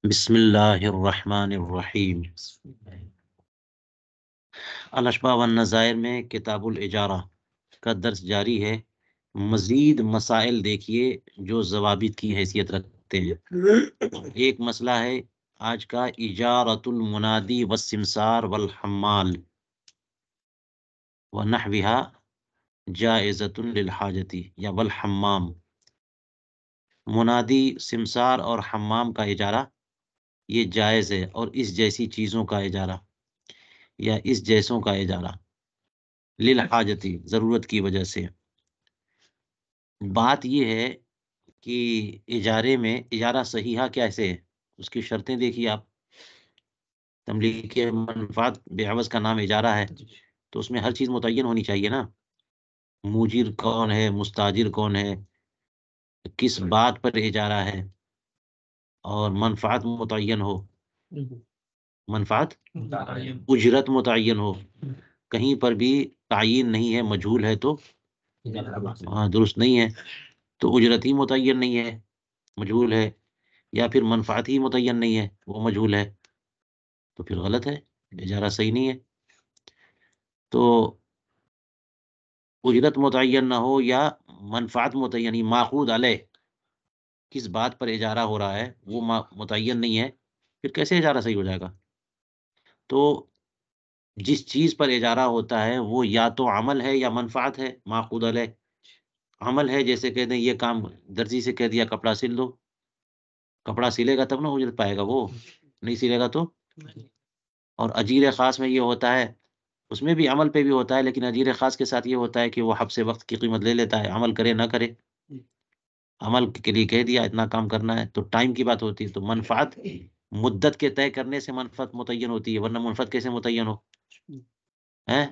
بسم اللہ الرحمن الرحیم۔ الاشباح والنظائر میں کتاب الاجارہ کا درس جاری ہے۔ مزید مسائل دیکھیے جو ضوابط کی حیثیت رکھتے ہیں۔ ایک مسئلہ ہے آج کا، اجارۃ المنادی والسمسار والحمال ونحوہا جائزۃ للحاجتی یا والحمام۔ منادی، سمسار اور حمام کا اجارہ یہ جائز ہے، اور اس جیسی چیزوں کا اجارہ یا اس جیسوں کا اجارہ للحاجتی ضرورت کی وجہ سے۔ بات یہ ہے کہ اجارے میں اجارہ صحیحہ کیسے ہے، اس کی شرطیں دیکھیے آپ۔ تملیک منفعت بعوض کا نام اجارہ ہے، تو اس میں ہر چیز متعین ہونی چاہیے نا۔ موجر کون ہے، مستاجر کون ہے، کس بات پر اجارہ ہے، اور منفعت متعین ہو، منفعت اجرت متعین ہو۔ کہیں پر بھی تعین نہیں ہے، مجہول ہے تو درست نہیں ہے۔ تو اجرت ہی متعین نہیں ہے، مجہول ہے، یا پھر منفعت ہی متعین نہیں ہے، وہ مجہول ہے، تو پھر غلط ہے، اجارہ صحیح نہیں ہے۔ تو اجرت متعین نہ ہو یا منفعت متعین، ماخوذ علیہ، کس بات پر اجارہ ہو رہا ہے وہ متعین نہیں ہے، پھر کیسے اجارہ صحیح ہو جائے گا؟ تو جس چیز پر اجارہ ہوتا ہے وہ یا تو عمل ہے یا منفعت ہے، ماخوذ علیہ۔ عمل ہے، جیسے کہتے ہیں یہ کام درزی سے کہہ دیا کپڑا سل دو، کپڑا سلے گا تب نہ اجرت پائے گا، وہ نہیں سلے گا تو۔ اور اجیر خاص میں یہ ہوتا ہے، اس میں بھی عمل پہ بھی ہوتا ہے، لیکن اجیر خاص کے ساتھ یہ ہوتا ہے کہ وہ حبس وقت کی قیمت لے لیتا ہے، عمل کرے نہ کرے۔ عمل کے لیے کہہ دیا اتنا کام کرنا ہے، تو ٹائم کی بات ہوتی ہے۔ تو منفعت مدت کے طے کرنے سے منفعت متعین ہوتی ہے، ورنہ منفعت کیسے متعین ہو ہے؟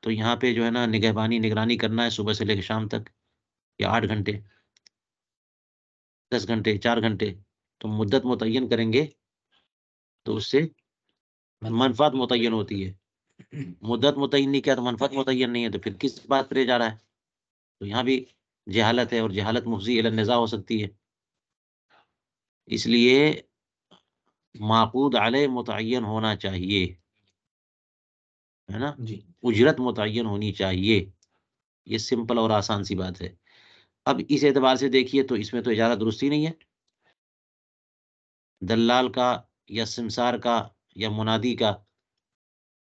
تو یہاں پہ جو ہے نا نگہبانی، نگرانی کرنا ہے صبح سے لے کے شام تک، یا 8 گھنٹے، 10 گھنٹے، 4 گھنٹے، تو مدت متعین کریں گے تو اس سے منفعت متعین ہوتی ہے۔ مدت متعین نہیں کیا تو منفعت متعین نہیں ہے، تو پھر کس بات پر جا رہا ہے؟ تو یہاں بھی جہالت ہے، اور جہالت مفضی الی النزاع ہو سکتی ہے۔ اس لیے معقود علیہ متعین ہونا چاہیے، ہے نا، اجرت متعین ہونی چاہیے۔ یہ سمپل اور آسان سی بات ہے۔ اب اس اعتبار سے دیکھیے تو اس میں تو اجارہ درست ہی نہیں ہے۔ دلال کا یا سمسار کا یا منادی کا،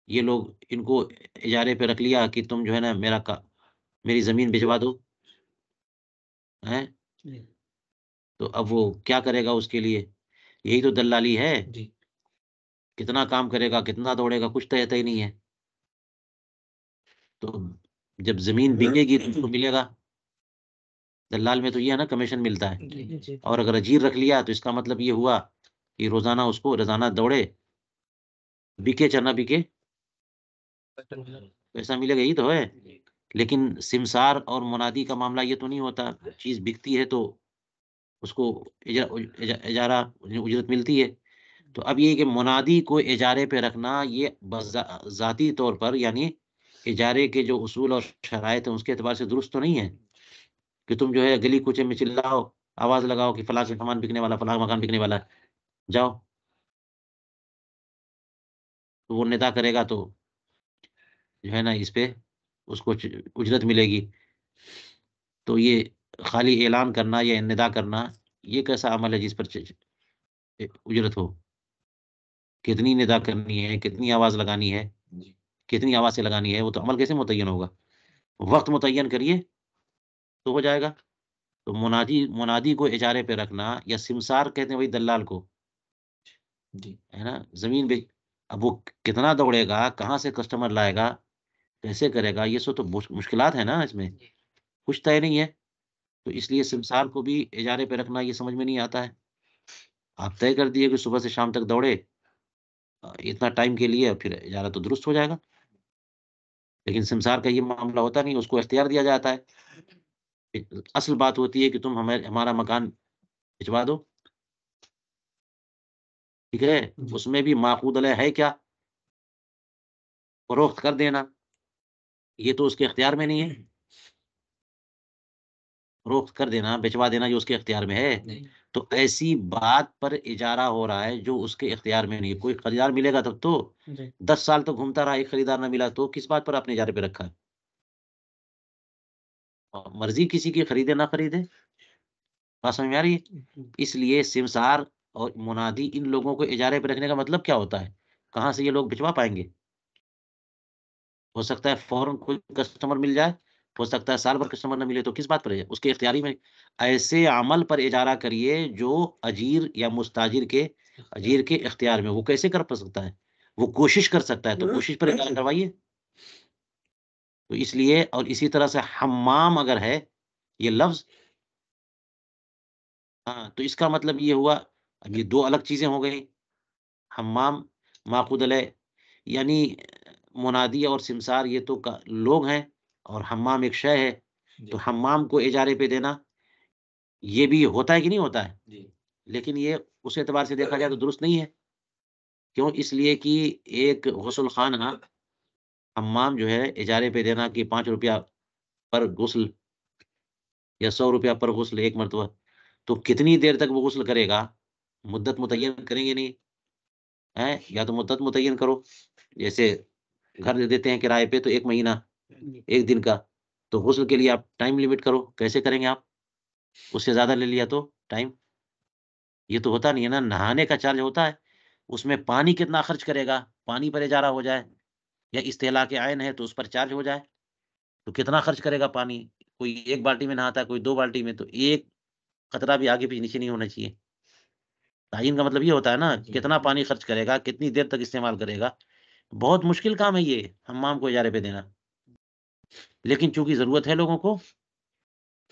یہ لوگ ان کو اجارے پہ رکھ لیا کہ تم جو ہے نا میری زمین بھجوا دو، ہیں؟ تو اب وہ کیا کرے گا اس کے لیے؟ یہی تو دلالی ہے۔ کتنا کام کرے گا، کتنا دوڑے گا، کچھ طے ہی نہیں ہے۔ تو جب زمین بکے گی تو اس کو ملے گا، دلال میں تو یہ ہے نا کمیشن ملتا ہے۔ اور اگر اجیر رکھ لیا تو اس کا مطلب یہ ہوا کہ روزانہ اس کو روزانہ دوڑے، بکے چاہے نہ بکے پیسہ ملے گا، یہی تو ہے۔ لیکن سمسار اور منادی کا معاملہ یہ تو نہیں ہوتا، چیز بکتی ہے تو اس کو اجارہ اجرت ملتی ہے۔ تو اب یہ کہ منادی کو اجارے پہ رکھنا یہ ذاتی طور پر، یعنی اجارے کے جو اصول اور شرائط ہیں اس کے اعتبار سے درست تو نہیں ہے کہ تم جو ہے گلی کوچے میں چلاؤ، آواز لگاؤ کہ فلاں سامان بکنے والا، فلاں مکان بکنے والا ہے، جاؤ۔ تو وہ ندا کرے گا تو جو ہے نا اس پہ اس کو اجرت ملے گی۔ تو یہ خالی اعلان کرنا یا ندا کرنا، یہ کیسا عمل ہے جس پر اجرت ہو؟ کتنی ندا کرنی ہے، کتنی آواز لگانی ہے، کتنی آواز سے لگانی ہے، وہ تو عمل کیسے متعین ہوگا؟ وقت متعین کریے تو ہو جائے گا۔ تو منادی کو اجارے پہ رکھنا، یا سمسار کہتے ہیں وہی دلال کو، ہے نا، زمین اب وہ کتنا دوڑے گا، کہاں سے کسٹمر لائے گا، کیسے کرے گا، یہ سب تو مشکلات ہے نا، اس میں کچھ طے نہیں ہے۔ تو اس لیے سمسار کو بھی اجارے پہ رکھنا یہ سمجھ میں نہیں آتا ہے۔ آپ طے کر دیے کہ صبح سے شام تک دوڑے اتنا ٹائم کے لیے، پھر اجارہ تو درست ہو جائے گا۔ لیکن سمسار کا یہ معاملہ ہوتا نہیں، اس کو اختیار دیا جاتا ہے۔ اصل بات ہوتی ہے کہ تم ہمارا مکان بھجوا دو، ٹھیک ہے، اس میں بھی ماخوذ علیہ ہے کیا؟ فروخت کر دینا، یہ تو اس کے اختیار میں نہیں ہے۔ فروخت کر دینا، بیچوا دینا جو اس کے اختیار میں ہے. تو ایسی بات پر اجارہ ہو رہا ہے جو اس کے اختیار میں نہیں. کوئی خریدار ملے گا تب تو. 10 سال تو گھومتا رہا، ایک خریدار نہ ملا تو کس بات پر آپ نے اجارے پہ رکھا ہے؟ مرضی کسی کی خریدے نہ خریدے. بات سمجھ میں آ رہی ہے؟ اس لیے سمسار اور منادی ان لوگوں کو اجارے پہ رکھنے کا مطلب کیا ہوتا ہے؟ کہاں سے یہ لوگ بھجوا پائیں گے؟ ہو سکتا ہے فوراً کوئی کسٹمر مل جائے، ہو سکتا ہے سال بھر کسٹمر نہ ملے، تو کس بات پر ہے؟ اس کے اختیاری میں. ایسے عمل پر اجارہ کریے جو اجیر یا مستاجر کے اجیر کے اختیار میں. وہ کیسے کر سکتا ہے؟ وہ کوشش کر سکتا ہے، تو کوشش پر اجارہ کروائیے. تو اس لیے، اور اسی طرح سے حمام اگر ہے یہ لفظ، ہاں، تو اس کا مطلب یہ ہوا. اب یہ دو الگ چیزیں ہو گئی. حمام ماخوذ علیہ، یعنی منادی اور سمسار یہ تو لوگ ہیں، اور حمام ایک شے ہے. تو حمام کو اجارے پہ دینا یہ بھی ہوتا ہے کہ نہیں ہوتا ہے؟ لیکن یہ اس اعتبار سے دیکھا جائے تو درست نہیں ہے. کیوں؟ اس لیے کہ ایک غسل خانہ حمام جو ہے اجارے پہ دینا کہ 5 روپیہ پر غسل یا 100 روپیہ پر غسل ایک مرتبہ، تو کتنی دیر تک وہ غسل کرے گا؟ مدت متعین کریں گے نہیں ہے؟ یا تو مدت متعین کرو، جیسے گھر دے دیتے ہیں کرائے پہ تو 1 مہینہ 1 دن کا، تو غسل کے لیے آپ ٹائم لمٹ کرو. کیسے کریں گے آپ؟ اس سے زیادہ لے لیا تو ٹائم، یہ تو ہوتا نہیں ہے نا. نہانے کا چارج ہوتا ہے، اس میں پانی کتنا خرچ کرے گا؟ پانی پر اجارہ ہو جائے یا استہلاک عین ہے تو اس پر چارج ہو جائے، تو کتنا خرچ کرے گا پانی؟ کوئی 1 بالٹی میں نہاتا ہے، کوئی 2 بالٹی میں، تو ایک قطرہ بھی آگے پیچھے نیچے نہیں ہونا چاہیے. تعین کا مطلب یہ ہوتا ہے نا، کتنا پانی خرچ کرے گا، کتنی دیر تک استعمال کرے گا. بہت مشکل کام ہے یہ حمام کو اجارے پہ دینا، لیکن چونکہ ضرورت ہے لوگوں کو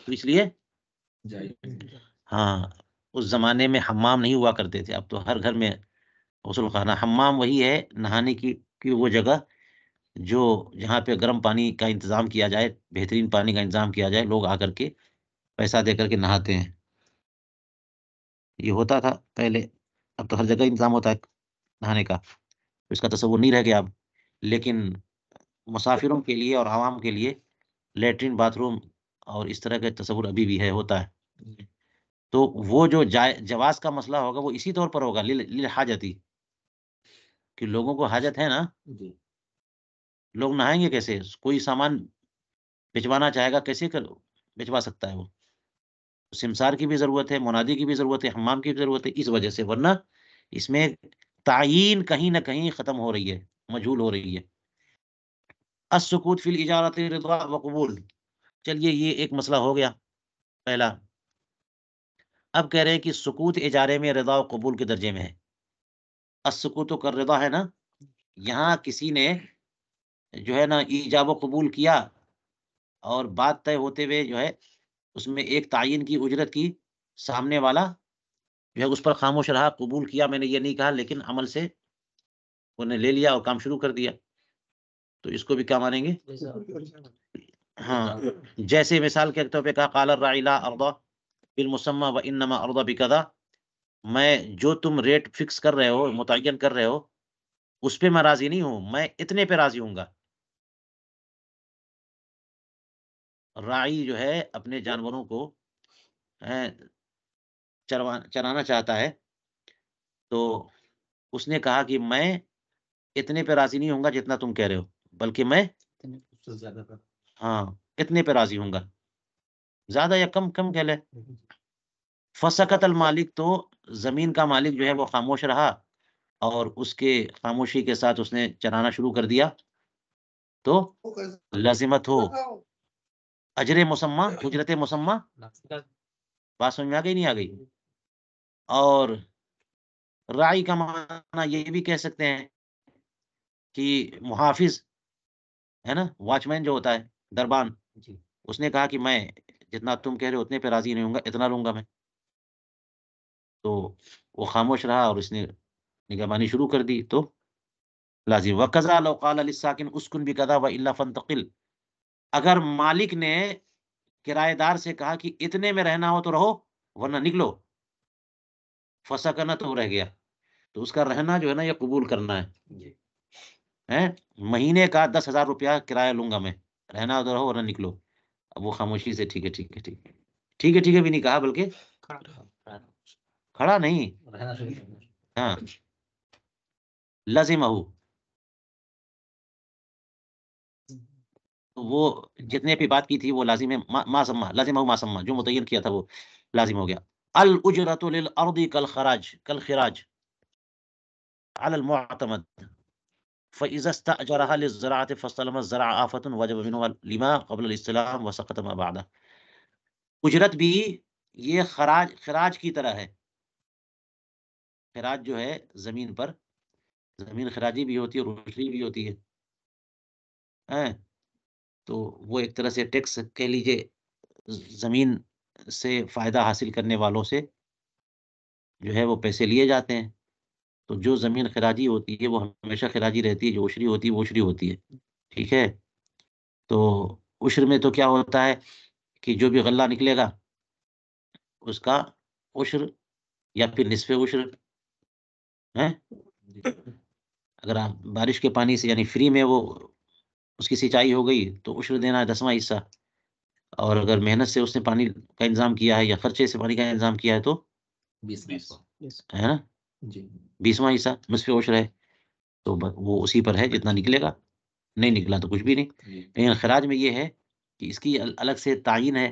تو اس لیے. ہاں، اس زمانے میں حمام نہیں ہوا کرتے تھے، اب تو ہر گھر میں غسل خانہ. حمام وہی ہے نہانے کی وہ جگہ جو جہاں پہ گرم پانی کا انتظام کیا جائے، بہترین پانی کا انتظام کیا جائے، لوگ آ کر کے پیسہ دے کر کے نہاتے ہیں. یہ ہوتا تھا پہلے، اب تو ہر جگہ انتظام ہوتا ہے نہانے کا، اس کا تصور نہیں رہ گیا اب. لیکن مسافروں کے لیے اور عوام کے لیے لیٹرین باتھ روم اور اس طرح کا تصور ابھی بھی ہے، ہوتا ہے. تو وہ جو جواز کا مسئلہ ہوگا وہ اسی طور پر ہوگا للحاجتی، کہ لوگوں کو حاجت ہے نا. لوگ نہائیں گے کیسے؟ کوئی سامان بھجوانا چاہے گا کیسے بھجوا سکتا ہے؟ وہ سمسار کی بھی ضرورت ہے، منادی کی بھی ضرورت ہے، حمام کی بھی ضرورت ہے، اس وجہ سے. ورنہ اس میں تعیین کہیں نہ کہیں ختم ہو رہی ہے، مجہول ہو رہی ہے. السکوت فی الاجارۃ رضا و قبول. چلیے یہ ایک مسئلہ ہو گیا پہلا. اب کہہ رہے ہیں کہ سکوت اجارے میں رضا و قبول کے درجے میں ہے. السکوت کر رضا ہے نا، یہاں کسی نے جو ہے نا ایجاب و قبول کیا، اور بات طے ہوتے ہوئے جو ہے اس میں ایک تعین کی اجرت کی، سامنے والا جو ہے اس پر خاموش رہا، قبول کیا میں نے یہ نہیں کہا، لیکن عمل سے انہیں لے لیا اور کام شروع کر دیا، تو اس کو بھی کیا مانیں گے؟ ہاں، جیسے مثال کے طور پہ کہا قال الراعی لا ارضى بالمسمى وانما ارضى بكذا، میں جو تم ریٹ فکس کر رہے ہو، متعین کر رہے ہو، اس پہ میں راضی نہیں ہوں، میں اتنے پہ راضی ہوں گا. راعی جو ہے اپنے جانوروں کو چرانا چاہتا ہے، تو اس نے کہا کہ میں اتنے پہ راضی نہیں ہوں گا جتنا تم کہہ رہے ہو، بلکہ میں ہاں اتنے پہ راضی ہوں گا، زیادہ یا کم کم کہہ لے. فسکت المالک، تو زمین کا مالک جو ہے وہ خاموش رہا، اور اس کے خاموشی کے ساتھ اس نے چرانا شروع کر دیا، تو لازمت ہو اجر مسمى، اجرت مسمى. بات سمجھ میں آ گئی نہیں آ گئی؟ اور راعی کا معنی یہ بھی کہہ سکتے ہیں کہ محافظ ہے نا، واچ مین جو ہوتا ہے، دربان. اس نے کہا کہ میں جتنا تم کہہ رہے ہو اتنے پہ راضی نہیں ہوں گا، اتنا لوں گا میں. تو وہ خاموش رہا اور اس نے نگہبانی شروع کر دی، تو لازم. وقضا لو قال للساکن اسکن بکذا والا فانتقل، اگر مالک نے کرایہ دار سے کہا کہ اتنے میں رہنا ہو تو رہو ورنہ نکلو، فسکنا تو رہ گیا، تو اس کا رہنا جو ہے نا یہ قبول کرنا ہے. مہینے کا 10,000 روپیہ کرایہ لوں گا میں، رہنا ہو تو رہو ورنہ نکلو. اب وہ خاموشی سے ٹھیک ہے ٹھیک ہے ٹھیک ہے. ٹھیک ہے بھی نہیں کہا، بلکہ کھڑا نہیں، ہاں لازمہ، وہ جتنے پہ بات کی تھی وہ لازم ہے، ما سما لازم ما سما، جو متعین کیا تھا وہ لازم ہو گیا. الاجرۃ للارض کالخراج على المعتمد فاذا استاجرها للزراعه فاستلم الزرع آفة وجب منه لما قبل الاستلام وسقط ما بعده. اجرت بھی یہ خراج کی طرح ہے. خراج جو ہے زمین پر، زمین خراجی بھی ہوتی ہے اور اجری بھی ہوتی ہے، ہاں؟ تو وہ ایک طرح سے ٹیکس کہہ لیجئے، زمین سے فائدہ حاصل کرنے والوں سے جو ہے وہ پیسے لیے جاتے ہیں. تو جو زمین خراجی ہوتی ہے وہ ہمیشہ خراجی رہتی ہے، جو عشری ہوتی ہے وہ عشری ہوتی ہے. ٹھیک ہے. تو عشر میں تو کیا ہوتا ہے کہ جو بھی غلہ نکلے گا اس کا عشر یا پھر نصف عشر ہے. اگر آپ بارش کے پانی سے یعنی فری میں وہ اس کی سینچائی ہو گئی تو عشر دینا ہے 10واں حصہ، اور اگر محنت سے اس نے پانی کا انتظام کیا ہے یا خرچے سے پانی کا انتظام کیا ہے تو 20 ہے نا، جی 20واں حصہ نصف عشر ہے. تو وہ اسی پر ہے جتنا نکلے گا، نہیں نکلا تو کچھ بھی نہیں. لیکن خراج میں یہ ہے کہ اس کی الگ سے تعین ہے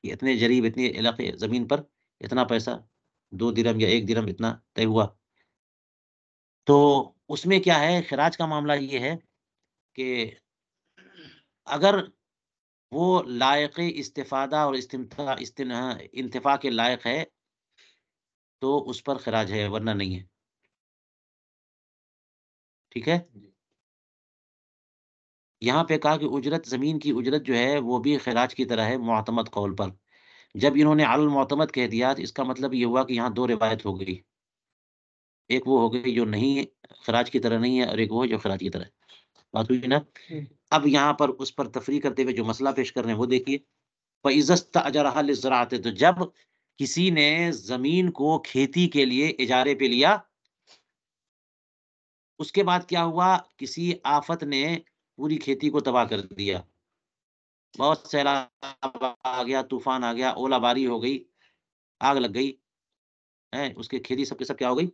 کہ اتنے جریب، اتنے علاقے زمین پر اتنا پیسہ، 2 درہم یا 1 درہم اتنا طے ہوا. تو اس میں کیا ہے، خراج کا معاملہ یہ ہے کہ اگر وہ لائق استفادہ اور انتفاع کے لائق ہے تو اس پر خراج ہے، ورنہ نہیں ہے. ٹھیک ہے. یہاں پہ کہا کہ اجرت، زمین کی اجرت جو ہے وہ بھی خراج کی طرح ہے معتمد قول پر. جب انہوں نے علی المعتمد کہہ دیا تو اس کا مطلب یہ ہوا کہ یہاں 2 روایت ہو گئی. ایک وہ ہو گئی جو نہیں خراج کی طرح نہیں ہے، اور ایک وہ جو خراج کی طرح ہے. بات ہوئی نا. اب یہاں پر اس پر تفریح کرتے ہوئے جو مسئلہ پیش کر رہے ہیں وہ دیکھیے. فَإِذَا اسْتَأْجَرَهَا لِلزَّرَاعَةِ، تو جب کسی نے زمین کو کھیتی کے لیے اجارے پہ لیا، اس کے بعد کیا ہوا، کسی آفت نے پوری کھیتی کو تباہ کر دیا. بہت سیلاب آ گیا، طوفان آ گیا، اولا باری ہو گئی، آگ لگ گئی، اس کے کھیتی سب کے سب کیا ہو گئی،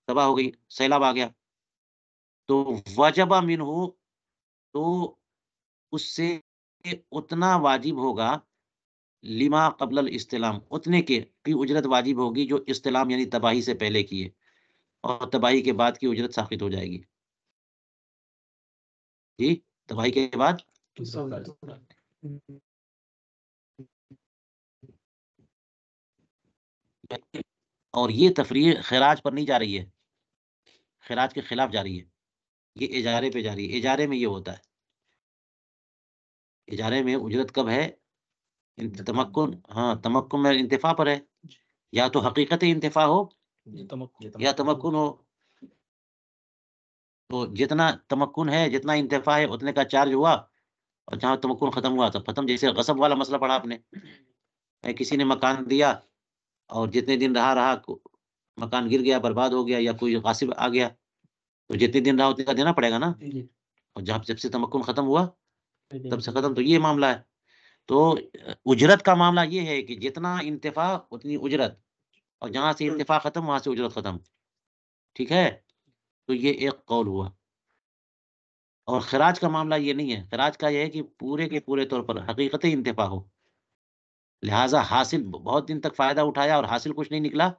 تباہ ہو گئی، سیلاب آ گیا. تو وجب منہ، تو اس سے اتنا واجب ہوگا، لما قبل الاستلام، اتنے کی اجرت واجب ہوگی جو استلام یعنی تباہی سے پہلے کی ہے، اور تباہی کے بعد کی اجرت ساقط ہو جائے گی. جی، تباہی کے بعد اور یہ تفریح خراج پر نہیں جا رہی ہے، خراج کے خلاف جا رہی ہے، یہ اجارے پہ جا رہی ہے. اجارے میں یہ ہوتا ہے، اجارے میں اجرت کب ہے، تمکن، ہاں تمکن میں انتفاع پر ہے، یا تو حقیقت انتفاع ہو یا تمکن ہو. تو جتنا تمکن ہے، جتنا انتفاع ہے، اتنے کا چارج ہوا، اور جہاں تمکن ختم ہوا تو ختم. جیسے غصب والا مسئلہ پڑھا آپ نے، کسی نے مکان دیا اور جتنے دن رہا مکان گر گیا، برباد ہو گیا، یا کوئی غاصب آ گیا، تو جتنے دن رہا اتنے کا دینا پڑے گا نا. اور جب سے تمکن ختم ہوا تب سے ختم. تو یہ معاملہ ہے. تو اجرت کا معاملہ یہ ہے کہ جتنا انتفاع اتنی اجرت، اور جہاں سے انتفاع ختم وہاں سے اجرت ختم. ٹھیک ہے. تو یہ ایک قول ہوا. اور خراج کا معاملہ یہ نہیں ہے، خراج کا یہ ہے کہ پورے کے پورے طور پر حقیقت انتفاع ہو، لہٰذا حاصل بہت دن تک فائدہ اٹھایا اور حاصل کچھ نہیں نکلا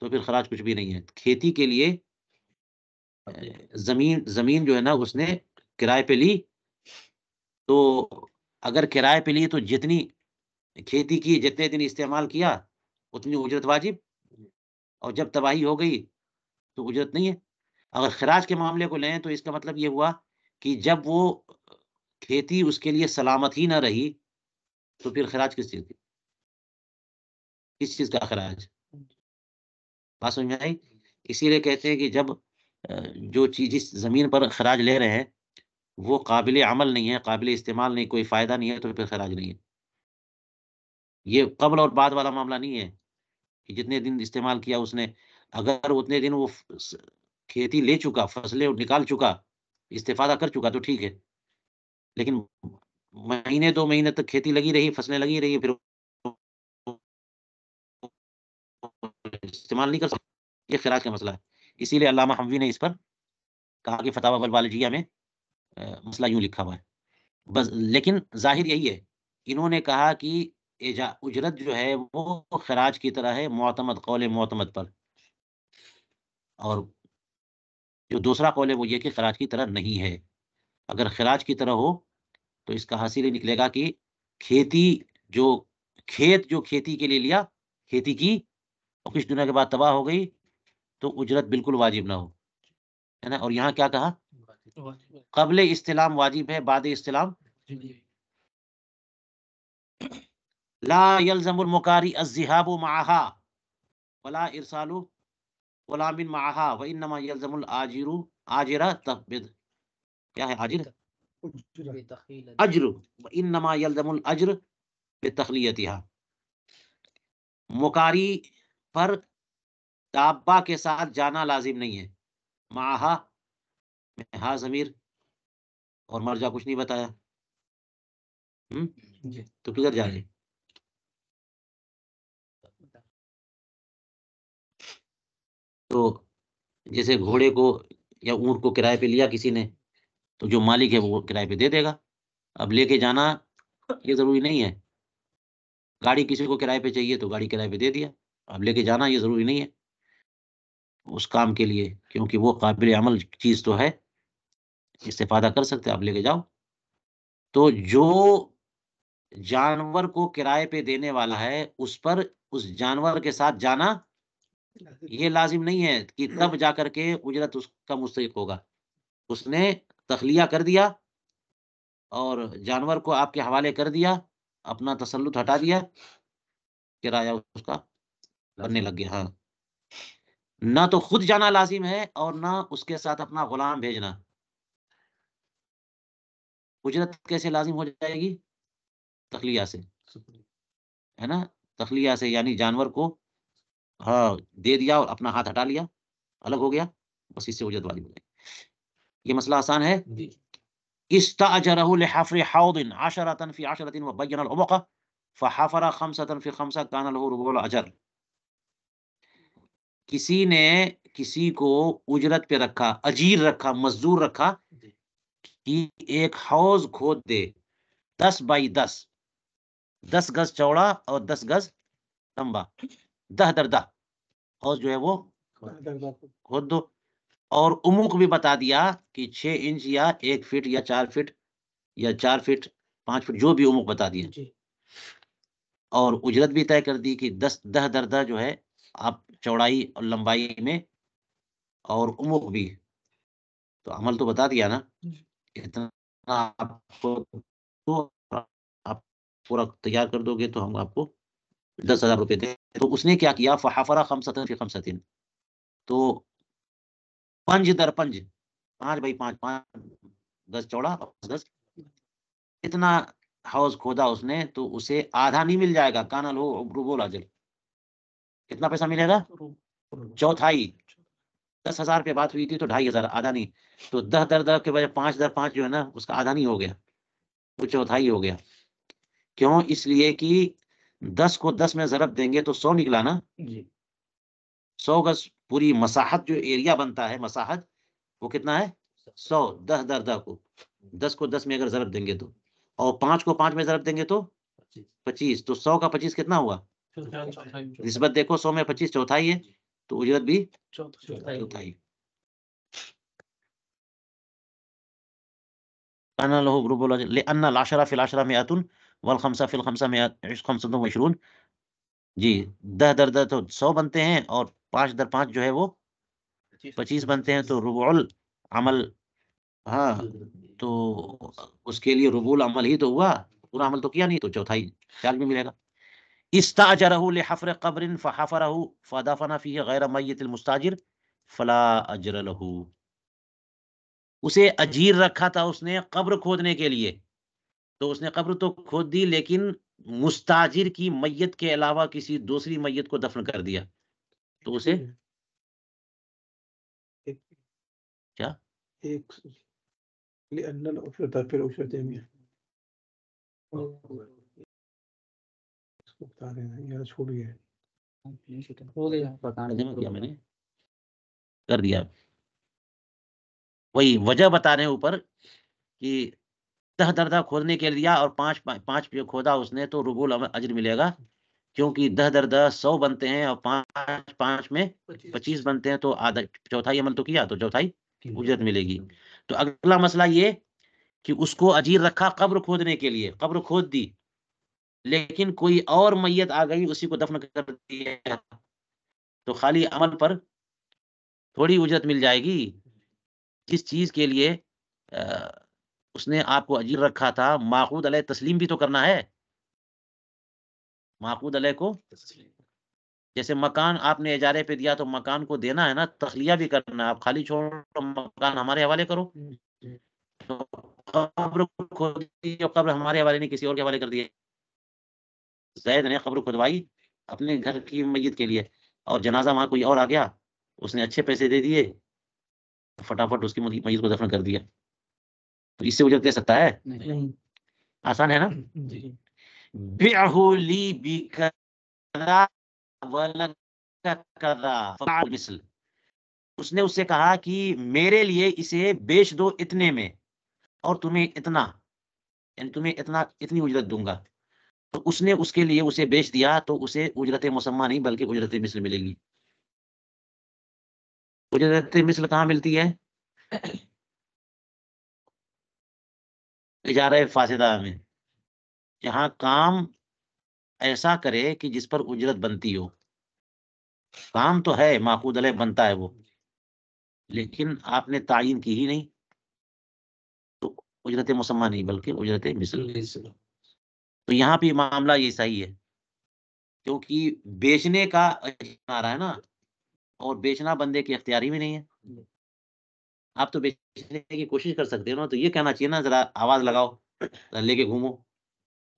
تو پھر خراج کچھ بھی نہیں ہے. کھیتی کے لیے زمین جو ہے نا اس نے کرائے پہ لی، تو اگر کرائے پہ لی تو جتنی کھیتی کی، جتنے دن استعمال کیا اتنی اجرت واجب، اور جب تباہی ہو گئی تو اجرت نہیں ہے. اگر خراج کے معاملے کو لیں تو اس کا مطلب یہ ہوا کہ جب وہ کھیتی اس کے لیے سلامت ہی نہ رہی تو پھر خراج کس چیز کی، کس چیز کا خراج، بات سمجھ میں آئی. اسی لیے کہتے ہیں کہ جب جو چیز جس زمین پر خراج لے رہے ہیں وہ قابل عمل نہیں ہے، قابل استعمال نہیں، کوئی فائدہ نہیں ہے، تو پھر خراج نہیں ہے. یہ قبل اور بعد والا معاملہ نہیں ہے کہ جتنے دن استعمال کیا اس نے، اگر اتنے دن وہ کھیتی لے چکا، فصلیں نکال چکا، استفادہ کر چکا تو ٹھیک ہے. لیکن مہینے 2 مہینے تک کھیتی لگی رہی، فصلیں لگی رہی، پھر استعمال نہیں کر سکتے، یہ خراج کا مسئلہ ہے. اسی لیے علامہ حموی نے اس پر کہا کہ فتاوی والوالجیہ میں مسئلہ یوں لکھا ہوا ہے. بس لیکن ظاہر یہی ہے، انہوں نے کہا کہ اجرت جو ہے وہ خراج کی طرح ہے، معتمد قول معتمد پر. اور جو دوسرا قول ہے وہ یہ کہ خراج کی طرح نہیں ہے. اگر خراج کی طرح ہو تو اس کا حاصل یہ نکلے گا کہ کھیتی جو کھیتی کے لیے لیا، کھیتی کی اور کچھ دنوں کے بعد تباہ ہو گئی تو اجرت بالکل واجب نہ ہو، ہے نا. اور یہاں کیا کہا؟ قبل استلام واجب ہے، بعد استلام لا يلزم المقاری الذهاب معها ولا ارسال غلام معها وانما يلزم الاجر تقبض. کیا ہے اجر؟ اجر. وانما يلزم الاجر بتخلیتها. مقاری پر دابہ کے ساتھ جانا لازم نہیں ہے. معها ہا ضمیر اور مرجع کچھ نہیں بتایا، تو کدھر جا رہے؟ تو جیسے گھوڑے کو یا اونٹ کو کرائے پہ لیا کسی نے تو جو مالک ہے وہ کرائے پہ دے دے گا. اب لے کے جانا یہ ضروری نہیں ہے. گاڑی کسی کو کرائے پہ چاہیے تو گاڑی کرائے پہ دے دیا. اب لے کے جانا یہ ضروری نہیں ہے اس کام کے لیے، کیونکہ وہ قابل عمل چیز تو ہے، استفادہ کر سکتے، آپ لے کے جاؤ. تو جو جانور کو کرائے پہ دینے والا ہے اس پر اس جانور کے ساتھ جانا یہ لازم نہیں ہے کہ تب جا کر کے اجرت اس کا مستحق ہوگا. اس نے تخلیہ کر دیا اور جانور کو آپ کے حوالے کر دیا، اپنا تسلط ہٹا دیا، کرایہ اس کا بننے لگ گیا. ہاں، نہ تو خود جانا لازم ہے اور نہ اس کے ساتھ اپنا غلام بھیجنا. اجرت کیسے لازم ہو جائے گی؟ تخلیہ سے، ہے نا. تخلیہ سے یعنی جانور کو ہاں دے دیا اور اپنا ہاتھ ہٹا لیا، الگ ہو گیا، بس اس سے اجرت واجب ہو جائے. یہ مسئلہ آسان ہے. استاجرہ لحفر حوض 10 فی 10 وبین العمق فحفر 5 فی 5 کان له ربع الاجر. کسی نے کسی کو اجرت پہ رکھا، اجیر رکھا، مزدور رکھا کہ ایک حوض کھود دے 10 بائی 10، 10 گز چوڑا اور 10 گز لمبا، 10 در 10 حوض جو ہے وہ کھود دو. اور عمق بھی بتا دیا کہ 6 انچ یا 1 فٹ یا 4 فٹ یا 4 فٹ 5 فٹ، جو بھی عمق بتا دیا. اور اجرت بھی طے کر دی کہ 10 در 10 جو ہے آپ چوڑائی اور لمبائی میں اور عمق بھی. تو عمل تو بتا دیا نا، اتنا آپ پورا تیار کر دو گے تو ہم آپ کو 10,000 روپے دیں. تو اس نے کیا کیا؟ فحفرہ 5 فی 5، تو 5 در 5، 5 بائی 5، 5 گز چوڑا 5 گز، اتنا حوض کھودا اس نے. تو اسے آدھا نہیں مل جائے گا، کانا لو ربع الاجر. کتنا پیسہ ملے گا؟ چوتھائی. 10,000 پہ بات ہوئی تھی تو 2,500، آدھا نہیں. تو 10 در 10 کے بجائے 5 در 5 جو ہے نا اس کا آدھا نہیں ہو گیا، وہ چوتھائی ہو گیا. کیوں؟ اس لیے کہ 10 کو 10 میں ضرب دیں گے تو 100 نکلا نا. 100 گز پوری مساحت جو ایریا بنتا ہے، مساحت وہ کتنا ہے؟ 100. 10 در 10 کو 10 کو 10 میں اگر ضرب دیں گے تو، اور 5 کو 5 میں ضرب دیں گے تو 25. تو 100 کا 25 کتنا ہوا؟ نسبت دیکھو، 100 میں 25 چوتھائی ہے، تو اجرت بھی چوتھائی. انا له ربع الاجر لان العشرة في العشرة 100 والخمسة في الخمسة 25. جی 10 در 10 تو 100 بنتے ہیں اور 5 در 5 جو ہے وہ 25 بنتے ہیں. تو ربع العمل، ہاں تو اس کے لیے ربع العمل ہی تو ہوا، پورا عمل تو کیا نہیں، تو چوتھائی چال بھی ملے گا. استاجرہ لحفر قبر فحفرہ فدفن فیہ غیر میت المستاجر فلا اجر لہ. اسے اجیر رکھا تھا اس نے قبر کھودنے کے لیے، تو اس نے قبر تو کھود دی لیکن مستاجر کی میت کے علاوہ کسی دوسری میت کو دفن کر دیا، تو اسے کیا؟ لأن الأجرة في الأجرة جميعا. اس کو بتا رہے ہیں یا چھوڑ گئے. ہو گیا ترجمہ کیا میں نے کر دیا. وہی وجہ بتا رہے ہیں اوپر کہ 10 دردہ کھودنے کے لیے دیا اور 5 پہ کھودا اس نے تو ربع الاجر ملے گا، کیونکہ 10 دردہ 100 بنتے ہیں اور 5 میں 25 بنتے ہیں، تو آدھا چوتھائی عمل تو کیا تو چوتھائی اجرت ملے گی. تو اگلا مسئلہ یہ کہ اس کو اجیر رکھا قبر کھودنے کے لیے، قبر کھود دی، لیکن کوئی اور میت آ گئی اسی کو دفن کر دیا، تو خالی عمل پر تھوڑی اجرت مل جائے گی. جس چیز کے لیے اس نے آپ کو اجیر رکھا تھا، ماخوذ علیہ تسلیم بھی تو کرنا ہے. ماخوذ علیہ کو جیسے مکان آپ نے اجارے پہ دیا تو مکان کو دینا ہے نا، تخلیہ بھی کرنا ہے. آپ خالی چھوڑو مکان ہمارے حوالے کرو، تو قبر کھودی اور قبر ہمارے حوالے نہیں کسی اور کے حوالے کر دیے. زید نے قبر کھدوائی اپنے گھر کی میت کے لیے، اور جنازہ وہاں کوئی اور آ گیا، اس نے اچھے پیسے دے دیے، فٹافٹ اس کی میت کو دفن کر دیا. تو اس سے اجرت دے سکتا ہے؟ نہیں. آسان ہے نا. بِعْهُ لِي بِكَذَا وَلَكَ كَذَا فَعَلْ مِثْلَ. اس نے اس سے کہا کہ میرے لیے اسے بیچ دو اتنے میں، اور تمہیں اتنا، یعنی تمہیں اتنی اجرت دوں گا. تو اس نے اس کے لیے اسے بیچ دیا، تو اسے اجرت مسمہ نہیں بلکہ اجرت مثل ملے گی. اجرت مثل کہاں ملتی ہے؟ اجارہ فاسدہ میں، جہاں کام ایسا کرے کہ جس پر اجرت بنتی ہو. کام تو ہے ماخوذ علیہ بنتا ہے وہ، لیکن آپ نے تعین کی ہی نہیں، تو اجرت مسمہ نہیں بلکہ اجرت مثل. تو یہاں پہ معاملہ یہ صحیح ہے، کیونکہ بیچنے کا آ رہا ہے نا، اور بیچنا بندے کے اختیاری میں نہیں ہے. آپ تو بیچنے کی کوشش کر سکتے ہو نا، تو یہ کہنا چاہیے نا ذرا آواز لگاؤ، ذرا لے کے گھومو،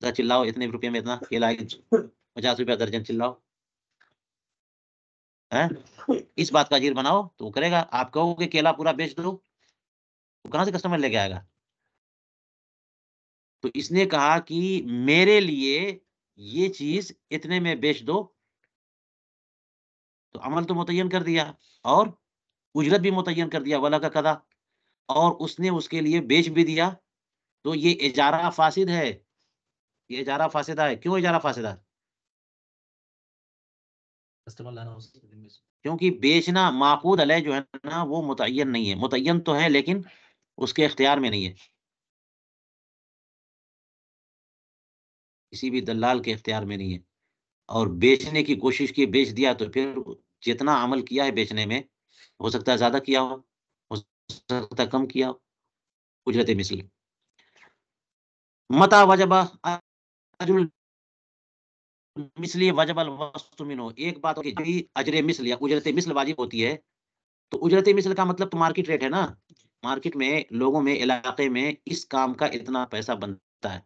ذرا چلاؤ، اتنے روپے میں اتنا کیلا 50 روپیہ درجن چلاؤ. اس بات کا اجیر بناؤ تو وہ کرے گا. آپ کہو کہ کیلا پورا بیچ دو، تو کہاں سے کسٹمر لے کے آئے گا؟ تو اس نے کہا کہ میرے لیے یہ چیز اتنے میں بیچ دو، تو عمل تو متعین کر دیا اور اجرت بھی متعین کر دیا، ولا کا قضا، اور اس نے اس کے لیے بیچ بھی دیا. تو یہ اجارہ فاسد ہے، یہ اجارہ فاسدہ ہے. کیوں اجارہ فاسدہ؟ کیونکہ بیچنا ماخوذ علیہ جو ہے نا وہ متعین نہیں ہے. متعین تو ہے لیکن اس کے اختیار میں نہیں ہے، کسی بھی دلال کے اختیار میں نہیں ہے. اور بیچنے کی کوشش کی، بیچ دیا، تو پھر جتنا عمل کیا ہے بیچنے میں، ہو سکتا ہے زیادہ کیا ہو سکتا ہے کم کیا ہو. اجرت مثل. متا وجبہ مثلی وجب الوسط منہ. ایک بات کہ اجر مثل یا اجرت مثل واجب ہوتی ہے، تو اجرت مثل کا مطلب تو مارکیٹ ریٹ ہے نا. مارکیٹ میں لوگوں میں علاقے میں اس کام کا اتنا پیسہ بنتا ہے،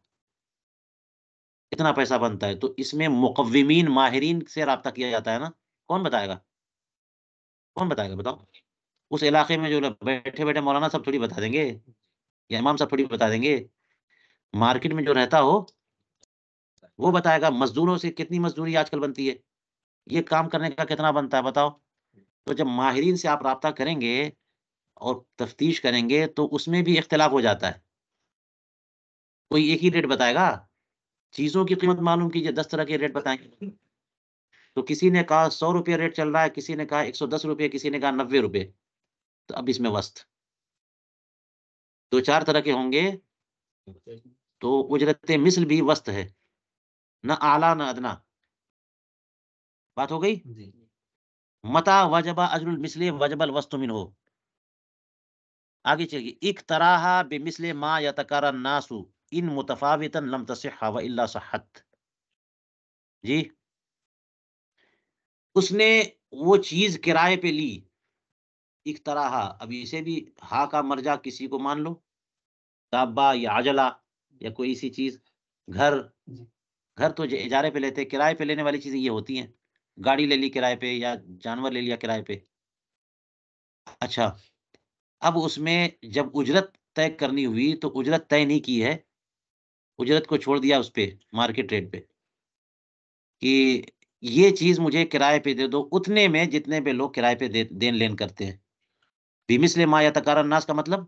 اتنا پیسہ بنتا ہے. تو اس میں مقومین ماہرین سے رابطہ کیا جاتا ہے نا. کون بتائے گا؟ کون بتائے گا بتاؤ؟ اس علاقے میں جو بیٹھے بیٹھے مولانا صاحب تھوڑی بتا دیں گے، یا امام صاحب تھوڑی بتا دیں گے. مارکیٹ میں جو رہتا ہو وہ بتائے گا. مزدوروں سے کتنی مزدوری آج کل بنتی ہے، یہ کام کرنے کا کتنا بنتا ہے بتاؤ. تو جب ماہرین سے آپ رابطہ کریں گے اور تفتیش کریں گے تو اس میں بھی اختلاف ہو جاتا ہے. کوئی ایک ہی ریٹ بتائے گا؟ چیزوں کی قیمت معلوم کیجیے، 10 طرح کے ریٹ بتائیں گے. تو کسی نے کہا 100 روپے ریٹ چل رہا ہے، کسی نے کہا 110 روپے، کسی نے کہا 90 روپے. تو اب اس میں وسط 2-4 طرح کے ہوں گے، تو اجرت مثل بھی وسط ہے، نہ اعلیٰ نہ ادنا. بات ہو گئی. متا وجب اجر المثل وجب الوسط منہ. آگے چلیے. اقتراح بمثل ما یتکرر الناس ان متفاوتا لم تصح والا صحت. جی، اس نے وہ چیز کرائے پہ لی. اقتراح، ابھی اسے بھی ہا کا مرجع کسی کو مان لو، دابا یا عجلہ یا کوئی سی چیز. گھر تو اجارے پہ لیتے، کرائے پہ لینے والی چیزیں یہ ہوتی ہیں. گاڑی لے لی کرائے پہ، یا جانور لے لیا کرائے پہ. اچھا، اب اس میں جب اجرت طے کرنی ہوئی تو اجرت طے نہیں کی ہے، اجرت کو چھوڑ دیا اس پہ مارکیٹ ریٹ پہ کہ یہ چیز مجھے کرائے پہ دے دو اتنے میں جتنے پہ لوگ کرائے پہ دین لین کرتے ہیں. بمثل ما یتکارر الناس کا مطلب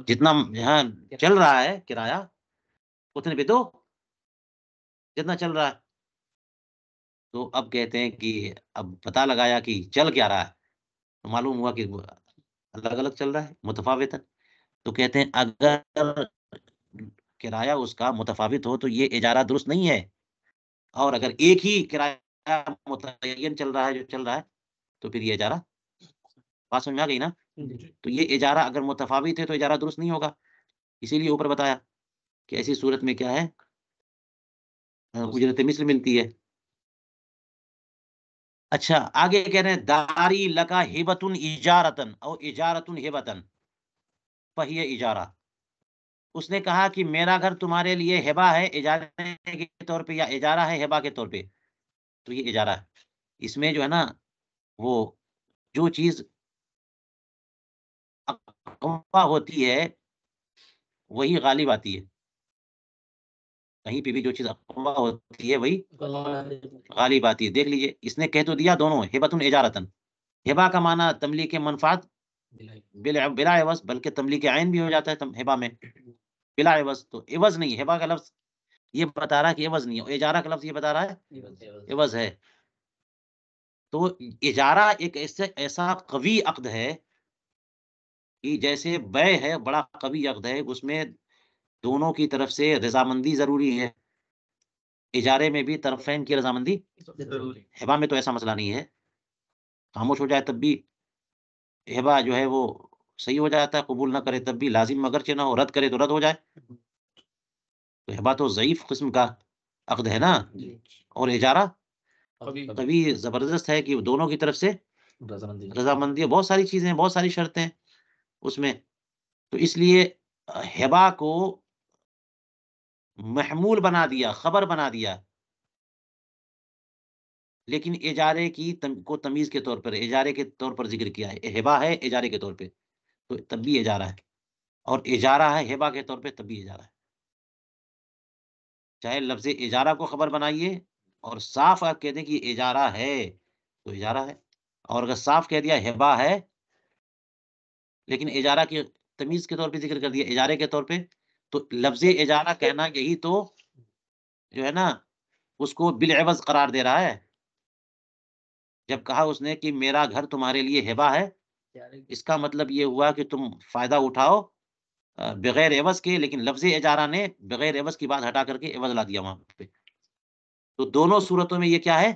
جتنا یہاں چل رہا ہے کرایہ اتنے پہ دو جتنا چل رہا ہے. تو اب کہتے ہیں کہ اب پتہ لگایا کہ چل کیا رہا ہے تو معلوم ہوا کہ الگ الگ چل رہا ہے متفاوت. تو کہتے ہیں اگر کرایہ اس کا متفاوت ہو تو یہ اجارہ درست نہیں ہے. اور اگر ایک ہی کرایہ متعین چل رہا ہے جو چل رہا ہے تو پھر یہ اجارہ بات سمجھ میں آ گئی نا. تو یہ اجارہ اگر متفاوت ہے تو اجارہ درست نہیں ہوگا. اسی لیے اوپر بتایا کہ ایسی صورت میں کیا ہے اجرت مثل ملتی ہے. اچھا آگے کہہ رہے ہیں داری لگا ہبتن اجارتن او اجارتن ہبتن فہی اجارہ. اس نے کہا کہ میرا گھر تمہارے لیے ہبہ ہے اجارے کے طور پہ یا اجارہ ہے ہبہ کے طور پہ تو یہ اجارہ ہے. اس میں جو ہے نا وہ جو چیز اقوا ہوتی ہے وہی غالب آتی ہے. کہیں پہ بھی جو چیز اقوا ہوتی ہے وہی غالب آتی ہے. دیکھ لیجئے اس نے کہہ تو دیا دونوں ہبتن اجارتن. ہبہ کا معنی تملیک منفعت بلا عوض بلکہ تملیک عین بھی ہو جاتا ہے ہبہ میں بلا عوض. تو عوض نہیں ہبہ کا لفظ یہ بتا رہا ہے کہ عوض نہیں ہے. اجارہ کا لفظ یہ بتا رہا ہے عوض ہے. تو اجارہ ایک ایسا قوی عقد ہے کہ جیسے بیع ہے بڑا قوی عقد ہے اس میں دونوں کی طرف سے رضامندی ضروری ہے. اجارے میں بھی طرفین کی رضامندی. ہبہ میں تو ایسا مسئلہ نہیں ہے خاموش ہو جائے تب بھی ہبہ جو ہے وہ صحیح ہو جاتا ہے. قبول نہ کرے تب بھی لازم اگرچہ نہ ہو رد کرے تو رد ہو جائے. تو ہبہ تو ضعیف قسم کا عقد ہے نا. اور اجارہ قوی زبردست ہے کہ دونوں کی طرف سے رضامندی. بہت ساری چیزیں ہیں بہت ساری شرطیں اس میں. تو اس لیے ہبہ کو محمول بنا دیا خبر بنا دیا لیکن اجارے کی کو تمیز کے طور پر اجارے کے طور پر ذکر کیا ہے. ہبہ ہے اجارے کے طور پہ تو تب بھی اجارہ ہے اور اجارہ ہے ہبہ کے طور پہ تب بھی اجارہ ہے. چاہے لفظ اجارہ کو خبر بنائیے اور صاف آپ کہہ دیں کہ اجارہ ہے تو اجارہ ہے. اور اگر صاف کہہ دیا ہبہ ہے لیکن اجارہ کی تمیز کے طور پہ ذکر کر دیا اجارے کے طور پہ تو لفظ اجارہ کہنا یہی تو جو ہے نا اس کو بالعوض قرار دے رہا ہے. جب کہا اس نے کہ میرا گھر تمہارے لیے ہبہ ہے اس کا مطلب یہ ہوا کہ تم فائدہ اٹھاؤ بغیر عوض کے. لیکن لفظ اجارہ نے بغیر عوض کی بات ہٹا کر کے عوض لا دیا وہاں پہ. تو دونوں صورتوں میں یہ کیا ہے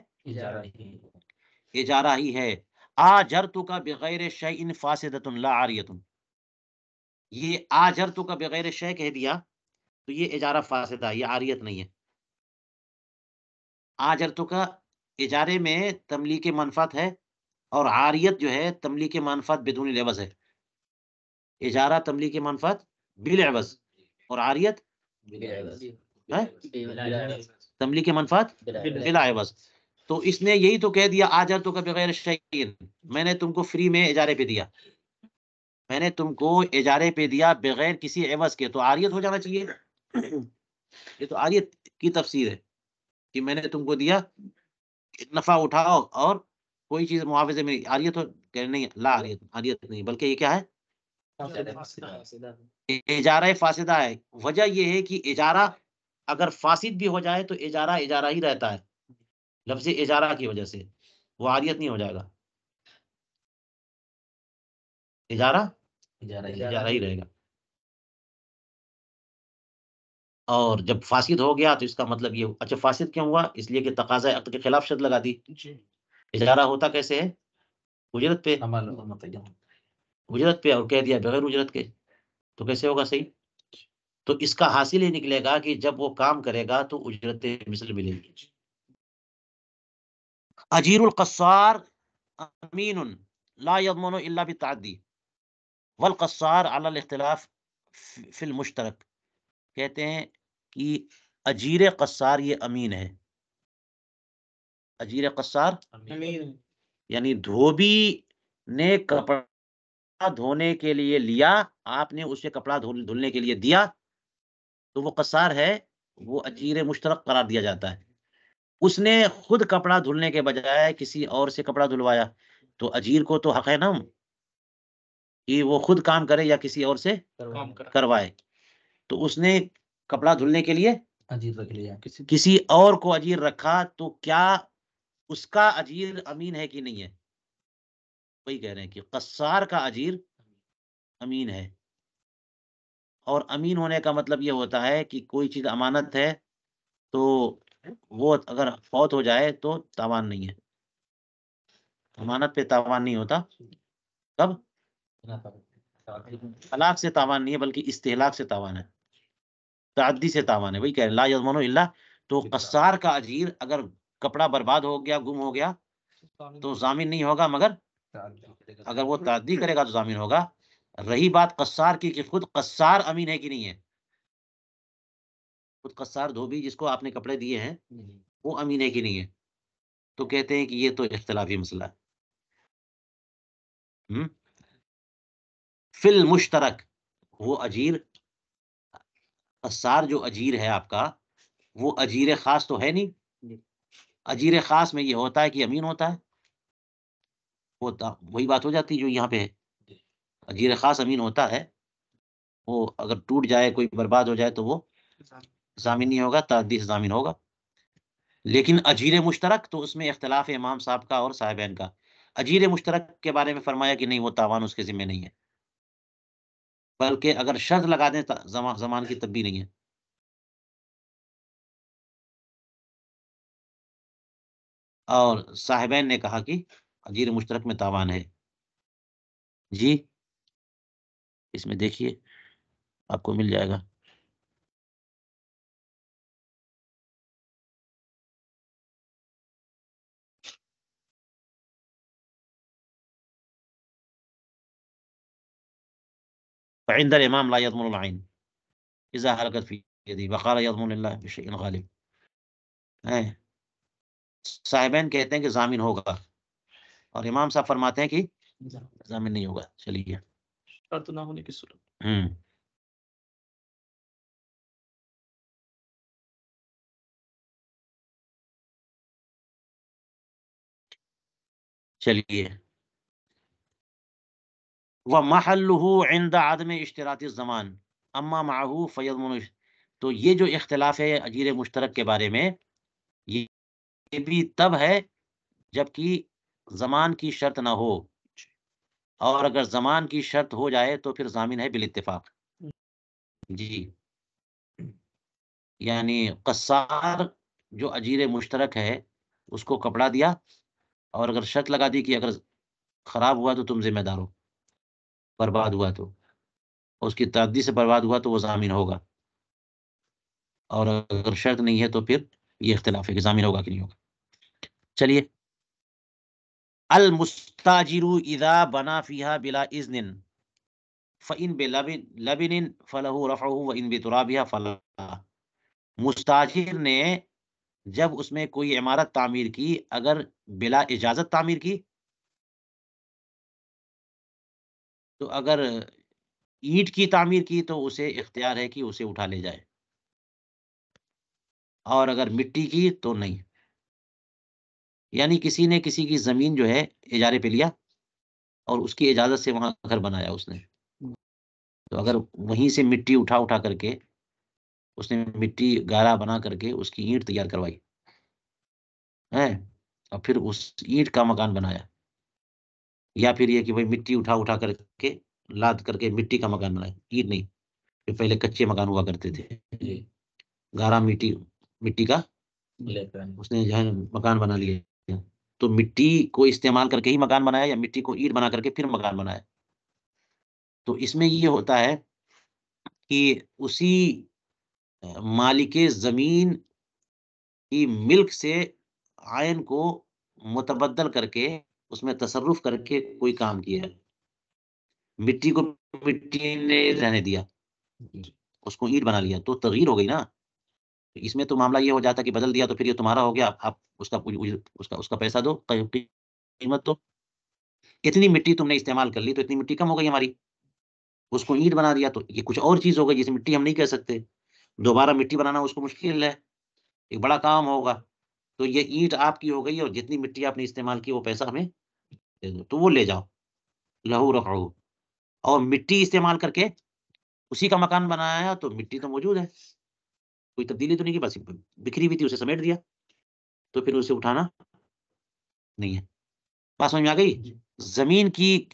اجارہ ہی ہے. آجرتک بغیر شیء فاسدۃ لا عاریۃ. یہ آجرتک بغیر شیء کہہ دیا تو یہ اجارہ فاسدہ یہ عاریت نہیں ہے. آجرتک اجارے میں تملیک منفعت ہے اور عاریت جو ہے تملیک منفعت بدون العوض ہے. اجارہ تملیک منفعت بالعوض اور عاریت تملیک منفعت بلا عوض. تو اس نے یہی تو کہہ دیا آجرتک بغیر شیء میں نے تم کو فری میں اجارے پہ دیا میں نے تم کو اجارے پہ دیا بغیر کسی عوض کے تو عاریت ہو جانا چاہیے. یہ تو عاریت کی تفسیر ہے کہ میں نے تم کو دیا نفع اٹھاؤ اور کوئی چیز معاوضے میں عاریت ہو کہ نہیں لا عاریت نہیں بلکہ یہ کیا ہے اجارہ فاسدہ ہے. وجہ یہ ہے کہ اجارہ اگر فاسد بھی ہو جائے تو اجارہ اجارہ ہی رہتا ہے. لفظ اجارہ کی وجہ سے وہ عاریت نہیں ہو جائے گا. اجارہ اجارہ ہی رہے گا. اور جب فاسد ہو گیا تو اس کا مطلب یہ اچھا فاسد کیوں ہوا اس لیے کہ تقاضا عقد کے خلاف شرط لگا دی. اجارہ ہوتا کیسے ہے اجرت پہ اجرت پہ اور کہہ دیا بغیر اجرت کے تو کیسے ہوگا صحیح. تو اس کا حاصل ہی نکلے گا کہ جب وہ کام کرے گا تو اجرت مثل ملے گی. اجیر القصار امین لا یضمن الا بالتعدی والقصار علی الاختلاف فی المشترک. کہتے ہیں کہ اجیر قصار یہ امین ہے. اجیر قصار یعنی دھوبی نے کپڑا دھونے کے لیے لیا آپ نے اسے کپڑا دھلنے کے لیے دیا تو وہ قصار ہے وہ اجیر مشترک قرار دیا جاتا ہے. اس نے خود کپڑا دھلنے کے بجائے کسی اور سے کپڑا دھلوایا تو اجیر کو تو حق ہے نا کہ وہ خود کام کرے یا کسی اور سے کروائے. تو اس نے کپڑا دھلنے کے لیے اجیر رکھ لیا. کسی اور کو اجیر رکھا تو کیا اس کا اجیر امین ہے کہ نہیں ہے؟ وہی کہہ رہے ہیں کہ قصار کا اجیر امین ہے. اور امین ہونے کا مطلب یہ ہوتا ہے کہ کوئی چیز امانت ہے تو وہ اگر فوت ہو جائے تو تاوان نہیں ہے. امانت پہ تاوان نہیں ہوتا. کب؟ طلاق سے تاوان نہیں ہے بلکہ استہلاک سے تاوان ہے، تعدی سے تاوان ہے. وہی کہہ رہے ہیں لا یضمن الا. تو قصار کا اجیر اگر کپڑا برباد ہو گیا، گم ہو گیا تو ضامن نہیں ہوگا، مگر اگر وہ تعدی کرے گا تو ضامن ہوگا. رہی بات قصار کی کہ خود قصار امین ہے کہ نہیں ہے، خود قصار دھوبی جس کو آپ نے کپڑے دیے ہیں وہ امین ہے کہ نہیں ہے، تو کہتے ہیں کہ یہ تو اختلافی مسئلہ ہے. فی المشترک، وہ اجیر قصار جو اجیر ہے آپ کا وہ اجیر خاص تو ہے نہیں. اجیر خاص میں یہ ہوتا ہے کہ امین ہوتا ہے، وہی بات ہو جاتی جو یہاں پہ ہے. اجیر خاص امین ہوتا ہے، وہ اگر ٹوٹ جائے کوئی برباد ہو جائے تو وہ ضامن نہیں ہوگا، تعدی سے ضامن ہوگا. لیکن اجیر مشترک تو اس میں اختلاف ہے امام صاحب کا اور صاحبین کا. اجیر مشترک کے بارے میں فرمایا کہ نہیں، وہ تاوان اس کے ذمہ نہیں ہے، بلکہ اگر شرط لگا دیں زمان کی تب بھی نہیں ہے. اور صاحبین نے کہا کہ اجیر مشترک میں تاوان ہے. جی اس میں دیکھیے آپ کو مل جائے گا. فعند الامام لا يضمن العين اذا هلكت في يدي وقال يضمن الله بشيء غالب. صاحبین کہتے ہیں کہ ضامن ہوگا اور امام صاحب فرماتے ہیں کہ ضامن نہیں ہوگا. چلیے شرط نہ ہونے کی صورت. چلیے وَمَحَلُّهُ عِنْدَ عَدْمِ اشتراط الزمان اما معه فیضمن. تو یہ جو اختلاف ہے اجیر مشترک کے بارے میں یہ بھی تب ہے جبکہ زمان کی شرط نہ ہو، اور اگر زمان کی شرط ہو جائے تو پھر ضامن ہے بالاتفاق. جی یعنی قصار جو اجیر مشترک ہے اس کو کپڑا دیا اور اگر شرط لگا دی کہ اگر خراب ہوا تو تم ذمہ دار ہو، برباد ہوا تو اس کی تعدی سے برباد ہوا تو وہ ضامن ہوگا، اور اگر شرط نہیں ہے تو پھر یہ اختلاف ہے کہ ضامن ہوگا کہ نہیں ہوگا. چلیے المستاجر اذا بنا فيها بلا اذن فإن بلبن فله رفعه وإن بترابها فلا. مستاجر نے جب اس میں کوئی عمارت تعمیر کی، اگر بلا اجازت تعمیر کی تو اگر اینٹ کی تعمیر کی تو اسے اختیار ہے کہ اسے اٹھا لے جائے، اور اگر مٹی کی تو نہیں. یعنی کسی نے کسی کی زمین جو ہے اجارے پہ لیا اور اس کی اجازت سے وہاں گھر بنایا اس نے، تو اگر وہیں سے مٹی اٹھا کر کے اس نے مٹی گارا بنا کر کے اس کی اینٹ تیار کروائی ہے اور پھر اس اینٹ کا مکان بنایا، یا پھر یہ کہ بھائی مٹی اٹھا کر کے لاد کر کے مٹی کا مکان بنایا، اینٹ نہیں، جو پہلے کچے مکان ہوا کرتے تھے، گارا مٹی کا اس نے جو ہے مکان بنا لیا. تو مٹی کو استعمال کر کے ہی مکان بنایا یا مٹی کو اینٹ بنا کر کے پھر مکان بنایا. تو اس میں یہ ہوتا ہے کہ اسی مالک زمین کی ملک سے عین کو متبدل کر کے اس میں تصرف کر کے کوئی کام کیا ہے. مٹی کو مٹی نے رہنے دیا، اس کو اینٹ بنا لیا تو تغییر ہو گئی نا. اس میں تو معاملہ یہ ہو جاتا کہ بدل دیا تو پھر یہ تمہارا ہو گیا، آپ اس کا پیسہ دو، قیمت دو. اتنی مٹی تم نے استعمال کر لی تو اتنی مٹی کم ہو گئی ہماری، اس کو اینٹ بنا دیا تو یہ کچھ اور چیز ہو گئی جسے مٹی ہم نہیں کہہ سکتے. دوبارہ مٹی بنانا اس کو مشکل ہے، ایک بڑا کام ہوگا، تو یہ اینٹ آپ کی ہو گئی اور جتنی مٹی آپ نے استعمال کی وہ پیسہ ہمیں دے دو، تو وہ لے جاؤ، لہو رفعہ، اور مٹی استعمال کر کے اسی کا مکان بنایا ہے، تو مٹی تو موجود ہے، کوئی تبدیلی تو نہیں کی، بس بکھری ہوئی تھی اسے سمیٹ دیا، تو پھر اسے اٹھانا نہیں ہے۔ بات سمجھ میں آ گئی؟ جی زمین کی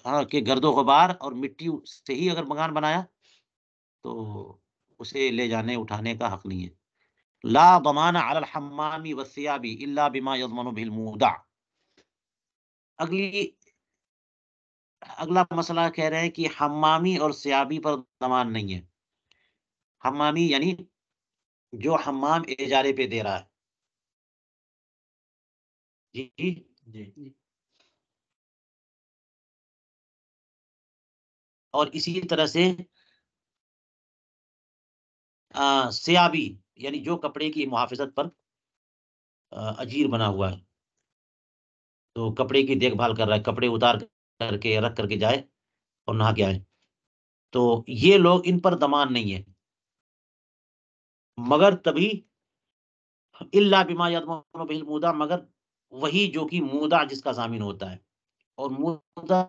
ہاں کہ گرد و غبار اور مٹی سے ہی اگر مکان بنایا تو اسے لے جانے اٹھانے کا حق نہیں ہے۔ لا ضمان علی الحمام والثياب الا بما يضمن به المودع۔ اگلا مسئلہ کہہ رہے ہیں کہ حمامی اور سیابی پر ضمان نہیں ہے۔ حمامی یعنی جو حمام اجارے پہ دے رہا ہے، جی جی اور اسی طرح سے سیابی یعنی جو کپڑے کی محافظت پر اجیر بنا ہوا ہے، تو کپڑے کی دیکھ بھال کر رہا ہے، کپڑے اتار کر کے رکھ کر کے جائے اور نہا کے آئے، تو یہ لوگ ان پر ضمان نہیں ہے، مگر تبھی الا بما یضمن به المودع، مگر وہی جو کہ مودع جس کا ضامن ہوتا ہے، اور مودع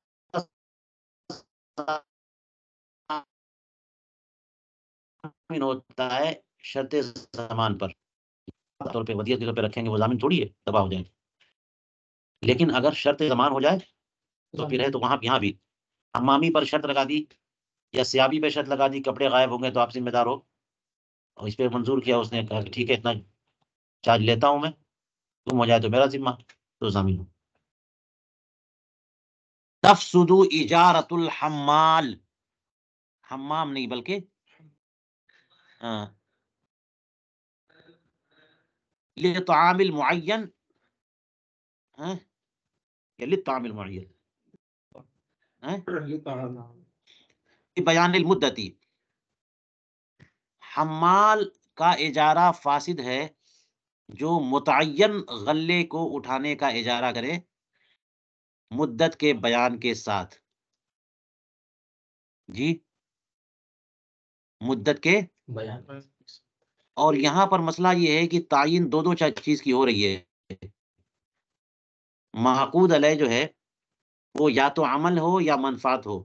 ضامن ہوتا ہے شرط زمان پر، طور پہ ودیعت کے طور پہ رکھیں گے، وہ ضامن تھوڑی ہے تباہ ہو جائے، لیکن اگر شرط زمان ہو جائے تو پھر ہے، تو وہاں یہاں بھی حمامی پر شرط لگا دی یا سیابی پہ شرط لگا دی، کپڑے غائب ہوں گے تو آپ ذمہ دار ہو، اور اس پہ منظور کیا، اس نے کہا کہ ٹھیک ہے اتنا چارج لیتا ہوں میں، تم ہو جائے تو میرا ذمہ، تو ضامن ہو۔ تفسد اجارت الحمال، حمام نہیں بلکہ ہاں لطعام المعین، ہاں یا للطعام المعین، ہاں بیان المدتی، حمال کا اجارہ فاسد ہے جو متعین غلے کو اٹھانے کا اجارہ کرے مدت کے بیان کے ساتھ، جی مدت کے، بیان اور یہاں پر مسئلہ یہ ہے کہ تعین دو چیز کی ہو رہی ہے، معقود علیہ جو ہے وہ یا تو عمل ہو یا منفعت ہو،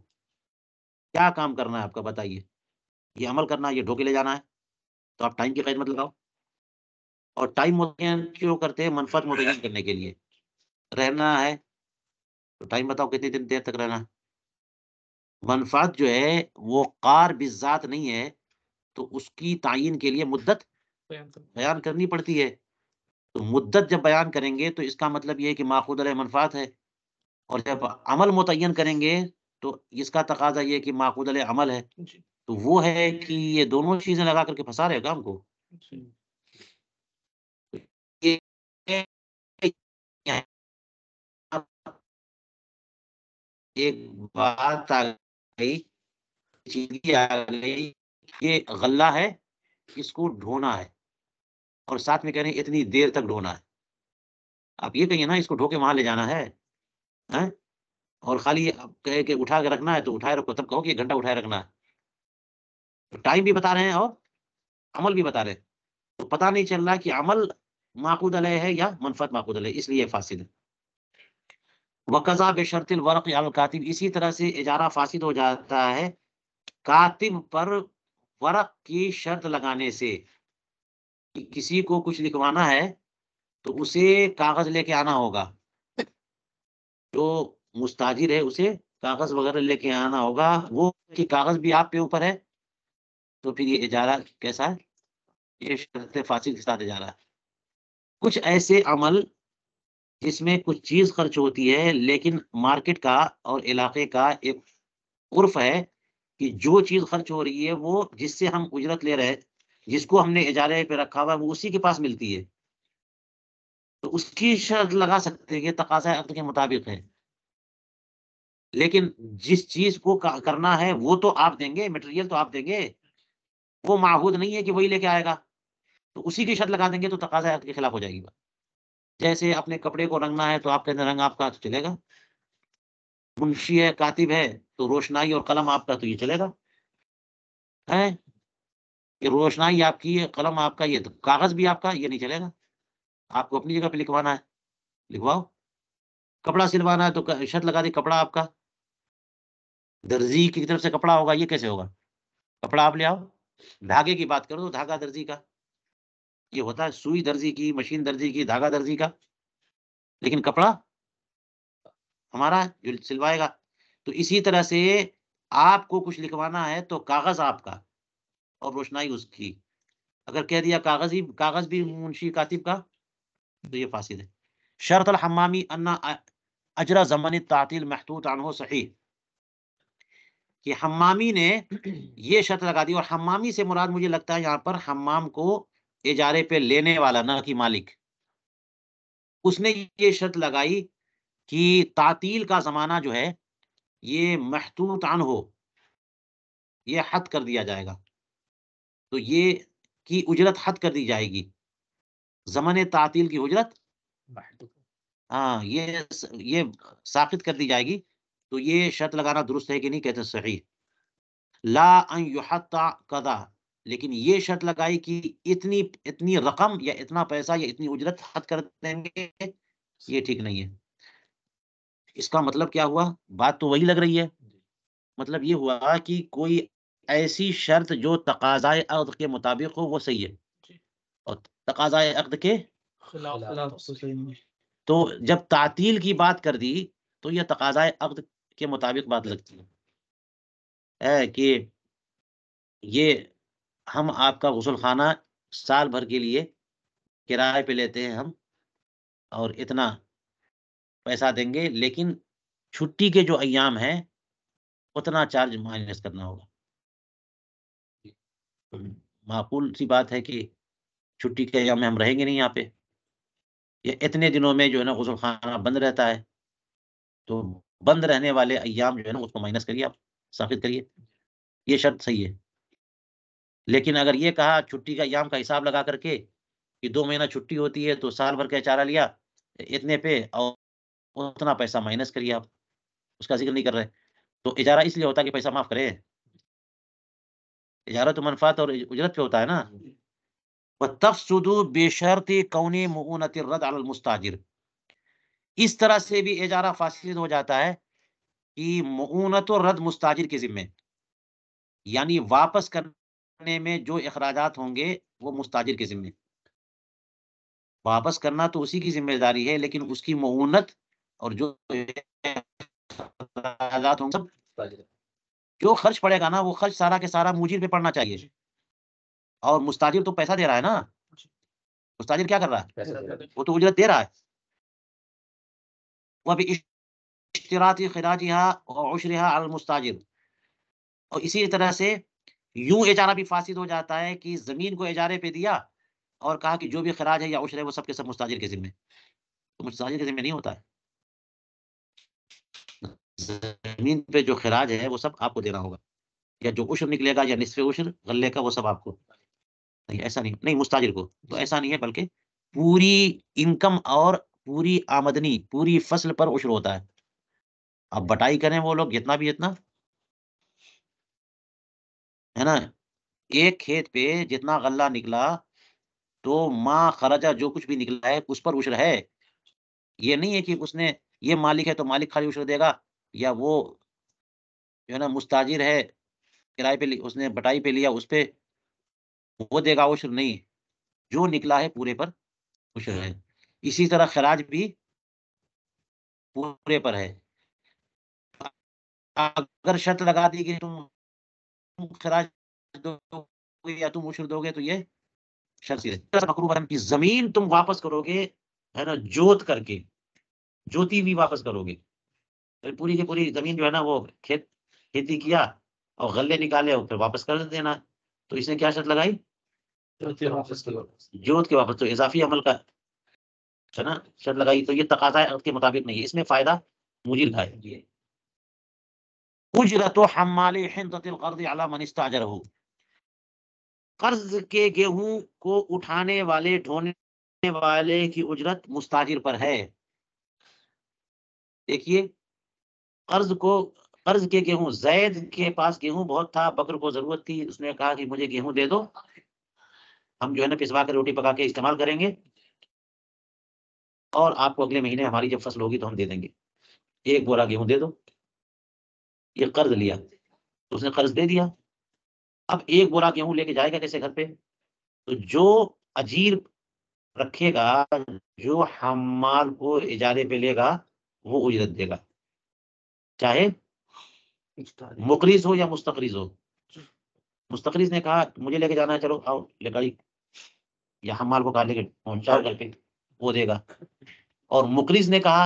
کیا کام کرنا ہے آپ کا بتائیے، یہ عمل کرنا ہے، یہ ڈھوکے لے جانا ہے، تو آپ ٹائم کی قید مت لگاؤ، اور ٹائم متعین کیوں کرتے ہیں؟ منفعت متعین کرنے کے لیے، رہنا ہے تو ٹائم بتاؤ کتنی دیر تک رہنا ہے، منفعت جو ہے وہ قار بالذات نہیں ہے، تو اس کی تعین کے لیے مدت بیان کرنی پڑتی ہے، تو مدت جب بیان کریں گے تو اس کا مطلب یہ ہے کہ ماخوذ علیہ منفعت ہے، اور جب عمل متعین کریں گے تو اس کا تقاضا یہ ہے کہ ماخوذ علیہ عمل ہے، تو وہ ہے کہ یہ دونوں چیزیں لگا کر کے پھنسا رہے کام کو، ایک بات آ گئی، چیزی آ گئی، یہ غلہ ہے، اس کو ڈھونا ہے، اور ساتھ میں کہہ رہے ہیں اتنی دیر تک ڈھونا ہے، آپ یہ کہیے نا اس کو ڈھو کے وہاں لے جانا ہے، ہیں؟ اور خالی آپ کہے کہ اٹھا کے رکھنا ہے تو اٹھائے رکھو، تب کہو کہ 1 گھنٹہ اٹھائے رکھنا ہے، تو ٹائم بھی بتا رہے ہیں اور عمل بھی بتا رہے ہیں، تو پتہ نہیں چل رہا کہ عمل معقود علیہ ہے یا منفعت معقود علیہ، اس لیے فاسد ہے۔ وقضا بشرط الورق علی الکاتب، اسی طرح سے اجارہ فاسد ہو جاتا ہے کاتب پر ورق کی شرط لگانے سے، کہ کسی کو کچھ لکھوانا ہے تو اسے کاغذ لے کے آنا ہوگا، جو مستاجر ہے اسے کاغذ وغیرہ لے کے آنا ہوگا، وہ کہ کاغذ بھی آپ پہ اوپر ہے، تو پھر یہ اجارہ کیسا ہے؟ یہ شرط فاسد کے ساتھ اجارہ ہے۔ کچھ ایسے عمل جس میں کچھ چیز خرچ ہوتی ہے، لیکن مارکیٹ کا اور علاقے کا ایک عرف ہے کہ جو چیز خرچ ہو رہی ہے وہ جس سے ہم اجرت لے رہے ہیں، جس کو ہم نے اجارے پہ رکھا ہوا ہے، وہ اسی کے پاس ملتی ہے، تو اس کی شرط لگا سکتے ہیں، یہ تقاضۂ عقد کے مطابق ہے، لیکن جس چیز کو کرنا ہے وہ تو آپ دیں گے، مٹیریل تو آپ دیں گے، وہ معہود نہیں ہے کہ وہی لے کے آئے گا، تو اسی کی شرط لگا دیں گے تو تقاضۂ عقد کے خلاف ہو جائے گی بات۔ جیسے اپنے کپڑے کو رنگنا ہے تو آپ کہتے ہیں رنگ آپ کا تو چلے گا، منشی ہے کاتب ہے تو روشنائی اور قلم آپ کا تو یہ چلے گا، ہے یہ روشنائی آپ کی، یہ قلم آپ کا، یہ کاغذ بھی آپ کا، یہ نہیں چلے گا. آپ کو اپنی جگہ پہ لکھوانا ہے، لکھواؤ. کپڑا سلوانا ہے تو شرط لگا دی کپڑا آپ کا. درزی کی طرف سے کپڑا ہوگا، یہ کیسے ہوگا؟ کپڑا آپ لے آؤ. دھاگے کی بات کرو تو دھاگا درزی کا. یہ ہوتا ہے سوئی درزی کی، مشین درزی کی، دھاگا درزی کا، لیکن کپڑا ہمارا جو سلوائے گا. تو اسی طرح سے آپ کو کچھ لکھوانا ہے تو کاغذ آپ کا اور روشنائی اس کی. اگر کہہ دیا کاغذ بھی منشی کاتب کا تو یہ فاسد ہے. شرط الحمامی ان اجرا زمن التعطیل محطوط عنہ صحیح، کہ حمامی نے یہ شرط لگا دی. اور حمامی سے مراد مجھے لگتا ہے یہاں پر حمام کو اجارے پہ لینے والا، نہ کہ مالک. اس نے یہ شرط لگائی کہ تعطیل کا زمانہ جو ہے یہ محطوط عنہ ہو، یہ حد کر دیا جائے گا. تو یہ کی اجرت حد کر دی جائے گی، زمن تعطیل کی اجرت ہاں یہ ساقط کر دی جائے گی. تو یہ شرط لگانا درست ہے کہ نہیں؟ کہتے ہیں صحیح. لا ان یحط قضا، لیکن یہ شرط لگائی کہ اتنی رقم یا اتنا پیسہ یا اتنی اجرت حد کر دیں گے، یہ ٹھیک نہیں ہے. اس کا مطلب کیا ہوا؟ بات تو وہی لگ رہی ہے. مطلب یہ ہوا کہ کوئی ایسی شرط جو تقاضائے عقد کے مطابق ہو وہ صحیح ہے، اور تقاضائے عقد کے خلاف تو صحیح نہیں. تو جب تعطیل کی بات کر دی تو یہ تقاضائے عقد کے مطابق بات لگتی ہے کہ یہ ہم آپ کا غسل خانہ سال بھر کے لیے کرائے پہ لیتے ہیں ہم، اور اتنا پیسہ دیں گے، لیکن چھٹی کے جو ایام ہیں اتنا چارج مائنس کرنا ہوگا. معقول سی بات ہے کہ چھٹی کے ایام میں ہم رہیں گے نہیں یہاں پہ، یا اتنے دنوں میں جو ہے نا غسل خانہ بند رہتا ہے، تو بند رہنے والے ایام جو ہے نا اس کو مائنس کریے، آپ ثابت کریے. یہ شرط صحیح ہے. لیکن اگر یہ کہا چھٹی کا ایام کا حساب لگا کر کے کہ 2 مہینہ چھٹی ہوتی ہے تو سال بھر کا چارہ لیا اتنے پہ، اور اتنا پیسہ مائنس کریے، آپ اس کا ذکر نہیں کر رہے. تو اجارہ اس لیے ہوتا ہے کہ پیسہ معاف کرے. اجارہ تو منفعت اور اجرت پہ ہوتا ہے نا. وَتَفْسُدُ بِشَرْطِ كَوْنِ مُعُونَةِ الرَّدْ عَلَى الْمُسْتَأْجِرِ، اس طرح سے بھی اجارہ فاسد ہو جاتا ہے کہ مؤونت الرد مستاجر کے ذمے، یعنی واپس کرنے میں جو اخراجات ہوں گے وہ مستاجر کے ذمے. واپس کرنا تو اسی کی ذمہ داری ہے، لیکن اس کی مؤونت اور جو اخراجات ہوں سب جو خرچ پڑے گا نا، وہ خرچ سارا کے سارا مجیر پہ پڑنا چاہیے. اور مستاجر تو پیسہ دے رہا ہے نا، مستاجر کیا کر رہا ہے؟ وہ تو اجرت دے رہا ہے. وہ بھی اشتراطی خراجها وعشرها على المستاجر. اور اسی طرح سے یوں اجارہ بھی فاسد ہو جاتا ہے کہ زمین کو اجارے پہ دیا اور کہا کہ جو بھی خراج ہے یا عشر ہے وہ سب کے سب مستاجر کے ذمے. تو مستاجر کے ذمے نہیں ہوتا ہے. زمین پہ جو خراج ہے وہ سب آپ کو دینا ہوگا، یا جو عشر نکلے گا یا نصف عشر غلے کا وہ سب آپ کو. نہیں ایسا نہیں مستاجر کو تو ایسا نہیں ہے، بلکہ پوری انکم اور پوری آمدنی پوری فصل پر عشر ہوتا ہے. اب بٹائی کریں وہ لوگ جتنا بھی اتنا ہے نا. ایک کھیت پہ جتنا غلہ نکلا تو ماں خرچہ جو کچھ بھی نکلا ہے اس پر عشر ہے. یہ نہیں ہے کہ اس نے یہ مالک ہے تو مالک خالی عشر دے گا، یا وہ جو ہے نا مستاجر ہے کرائے پہ اس نے بٹائی پہ لیا اس پہ وہ دے گا عشر. نہیں، جو نکلا ہے پورے پر عشر ہے. اسی طرح خراج بھی پورے پر ہے. اگر شرط لگا دی کہ تم خراج دو گے یا تم عشر دو گے تو یہ شرط ہے کہ زمین تم واپس کرو گے ہے نا جوت کر کے، جوتی بھی واپس کرو گے. پوری کی پوری زمین جو ہے نا وہ کھیتی کیا اور غلے نکالے اور پھر واپس کر دینا. تو اس نے کیا شرط لگائی؟ جوت کے واپس. تو اضافی عمل کا ہے نا شرط لگائی. تو یہ تقاضۂ عقد کے مطابق نہیں ہے، اس میں فائدہ مجیر کا ہے. اجرت حمال حنطۃ القرض علی من استاجرہ، قرض کے گیہوں کو اٹھانے والے ڈھونے والے کی اجرت مستاجر پر ہے. دیکھیے قرض کے گیہوں، زید کے پاس گیہوں بہت تھا، بکر کو ضرورت تھی، اس نے کہا کہ مجھے گیہوں دے دو. ہم جو ہے نا پسوا کے روٹی پکا کے استعمال کریں گے، اور آپ کو اگلے مہینے ہماری جب فصل ہوگی تو ہم دے دیں گے، 1 بورا گیہوں دے دو۔ یہ قرض لیا، اس نے قرض دے دیا، اب 1 بورا گیہوں لے کے جائے گا کیسے گھر پہ؟ تو جو اجیر رکھے گا، جو حمال کو اجارے پہ لے گا، وہ اجرت دے گا، چاہے مقرض ہو یا مستقرض ہو۔ مستقرض نے کہا مجھے لے کے جانا ہے، چلو آؤ لے گاڑی، یا حمال کو کہا لے کے پہنچاؤ گھر پہ، وہ دے گا۔ اور مقرض نے کہا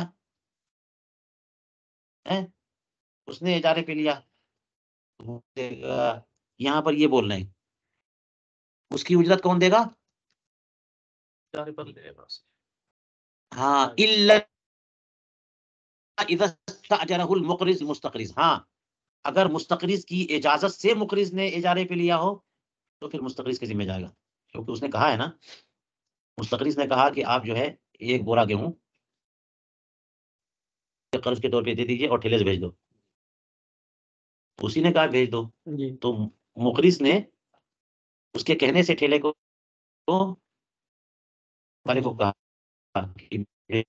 اس نے اجارے پہ لیا، وہ دے گا۔ یہاں پر یہ بول رہے ہیں اس کی اجرت کون دے گا؟ ہاں، الا اذا استاجرہ المقرض مستقرض، ہاں اگر مستقرض کی اجازت سے مقرض نے اجارے پہ لیا ہو تو پھر مستقرض کے ذمہ جائے گا، کیونکہ اس نے کہا ہے نا، مستقرض نے کہا کہ آپ جو ہے 1 بورا گیہوں قرض کے طور پہ دے دیجیے اور ٹھیلے سے بھیج دو، اسی نے کہا بھیج دو، تو مقرض نے اس کے کہنے سے ٹھیلے کو والے کو کہا کہ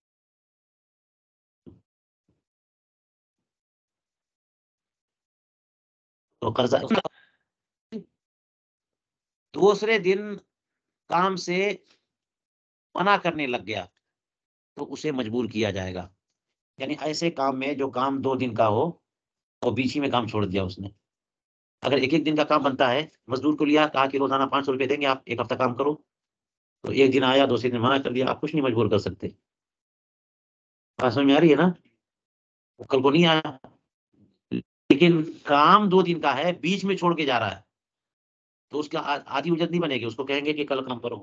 تو قرضہ دوسرے دن کام سے منع کرنے لگ گیا تو اسے مجبور کیا جائے گا۔ یعنی ایسے کام میں جو کام 2 دن کا ہو اور بیچ ہی میں کام چھوڑ دیا اس نے، اگر 1 دن کا کام بنتا ہے، مزدور کو لیا، کہا کہ روزانہ 500 روپے دیں گے، آپ 1 ہفتہ کام کرو، تو 1 دن آیا، دوسرے دن منع کر دیا، آپ کچھ نہیں مجبور کر سکتے۔ بات سمجھ میں آ رہی ہے نا؟ وہ کل کو نہیں آیا، لیکن کام 2 دن کا ہے، بیچ میں چھوڑ کے جا رہا ہے، تو اس کا آدھی اجرت نہیں بنے گی، اس کو کہیں گے کہ کل کام کرو،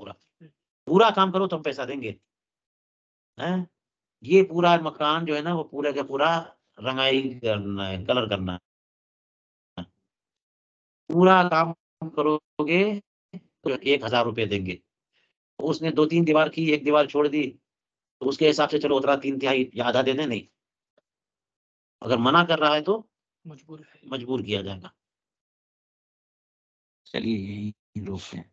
پورا کام کرو تو ہم پیسہ دیں گے۔ یہ پورا مکان جو ہے نا وہ پورا کا پورا رنگائی کرنا ہے، کلر کرنا ہے، پورا کام کرو گے تو 1000 روپے دیں گے۔ اس نے 2-3 دیوار کی، 1 دیوار چھوڑ دی، تو اس کے حساب سے چلو اتنا 3/4 یا آدھا دے دیں، نہیں، اگر منع کر رہا ہے تو مجبور کیا جائے گا۔ چلیے یہی روکتے ہیں۔